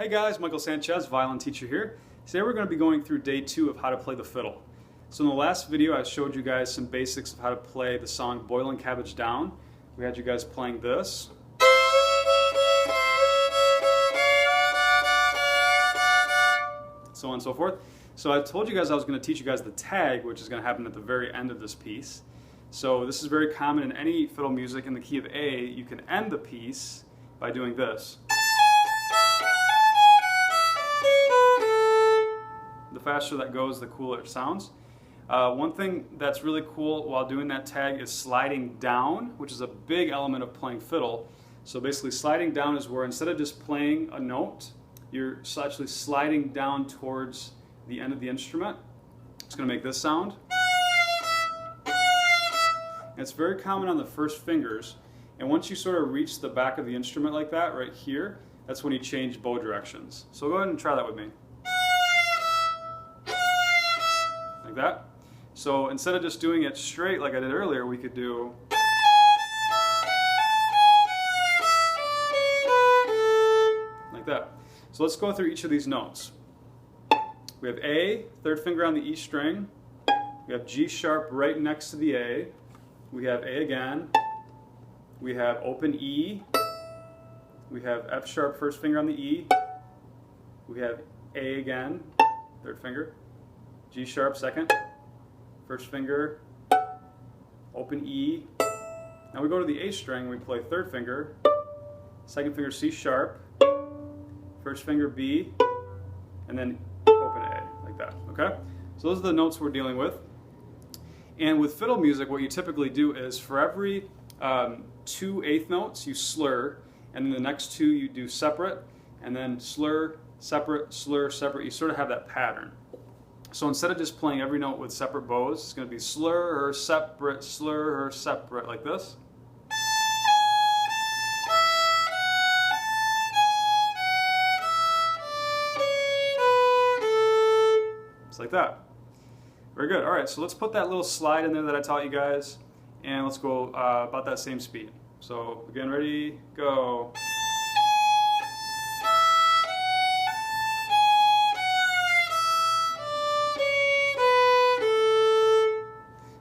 Hey guys, Michael Sanchez, violin teacher here. Today we're going to be going through day 2 of how to play the fiddle. So in the last video I showed you guys some basics of how to play the song Boiling Cabbage Down. We had you guys playing this. So on and so forth. So I told you guys I was going to teach you guys the tag, which is going to happen at the very end of this piece. So this is very common in any fiddle music. In the key of A, you can end the piece by doing this. The faster that goes, the cooler it sounds. One thing that's really cool while doing that tag is sliding down, which is a big element of playing fiddle. So basically sliding down is where instead of just playing a note, you're actually sliding down towards the end of the instrument. It's going to make this sound. And it's very common on the first fingers. And once you sort of reach the back of the instrument like that, right here, that's when you change bow directions. So go ahead and try that with me. Like that. So instead of just doing it straight like I did earlier, we could do like that. So let's go through each of these notes. We have A, third finger on the E string. We have G sharp right next to the A. We have A again. We have open E. We have F sharp first finger on the E. We have A again, third finger. G sharp second, first finger, open E. Now we go to the A string, we play third finger, second finger C sharp, first finger B, and then open A, like that, okay? So those are the notes we're dealing with. And with fiddle music, what you typically do is for every 2 eighth notes, you slur, and then the next 2 you do separate, and then slur, separate, slur, separate. You sort of have that pattern. So instead of just playing every note with separate bows, it's going to be slur, separate, like this. Just like that. Very good. All right, so let's put that little slide in there that I taught you guys, and let's go about that same speed. So again, ready, go.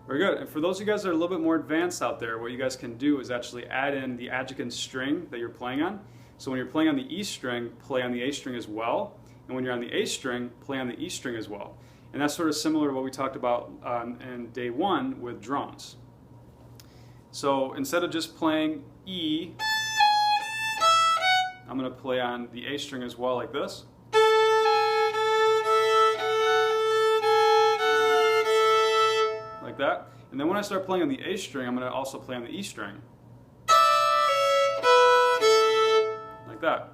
Very good. And for those of you guys that are a little bit more advanced out there, what you guys can do is actually add in the adjunct string that you're playing on. So when you're playing on the E string, play on the A string as well. And when you're on the A string, play on the E string as well. And that's sort of similar to what we talked about in day 1 with drones. So instead of just playing E, I'm going to play on the A string as well, like this. Like that. And then when I start playing on the A string, I'm going to also play on the E string. Like that.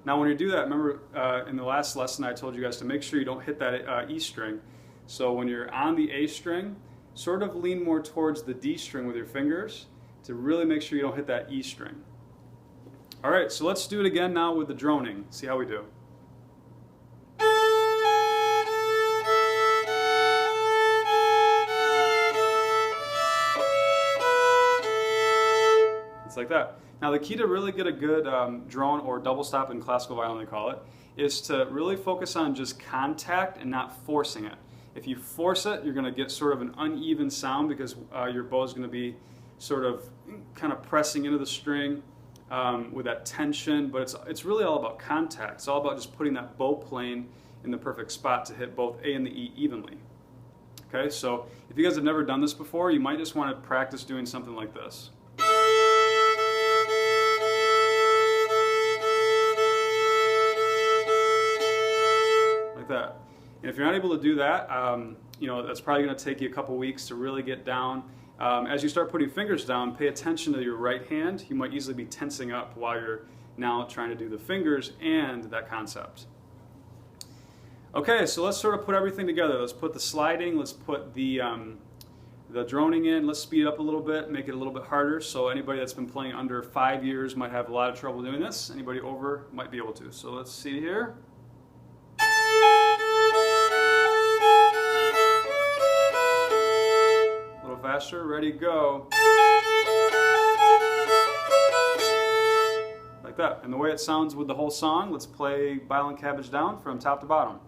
Now when you do that, remember in the last lesson I told you guys to make sure you don't hit that E string. So when you're on the A string, sort of lean more towards the D string with your fingers to really make sure you don't hit that E string. Alright, so let's do it again now with the droning. See how we do. It's like that. Now the key to really get a good drone, or double stop in classical violin they call it, is to really focus on just contact and not forcing it. If you force it, you're going to get sort of an uneven sound because your bow is going to be sort of kind of pressing into the string with that tension, but it's really all about contact. It's all about just putting that bow plane in the perfect spot to hit both A and the E evenly. Okay, so if you guys have never done this before, you might just want to practice doing something like this. That. And if you're not able to do that, you know, that's probably going to take you a couple weeks to really get down. As you start putting fingers down, pay attention to your right hand. You might easily be tensing up while you're now trying to do the fingers and that concept. Okay, so let's sort of put everything together. Let's put the sliding, let's put the droning in, let's speed it up a little bit, make it a little bit harder. So anybody that's been playing under 5 years might have a lot of trouble doing this. Anybody over might be able to. So let's see here. Faster, ready, go. like that. And the way it sounds with the whole song, let's play Violin Cabbage Down from top to bottom.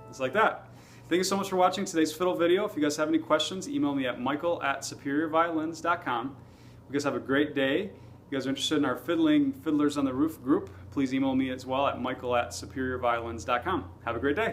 Just like that. Thank you so much for watching today's fiddle video. If you guys have any questions, email me at michael@superiorviolins.com. You guys have a great day. If you guys are interested in our Fiddlers on the Roof group, please email me as well at michael@superiorviolins.com. Have a great day.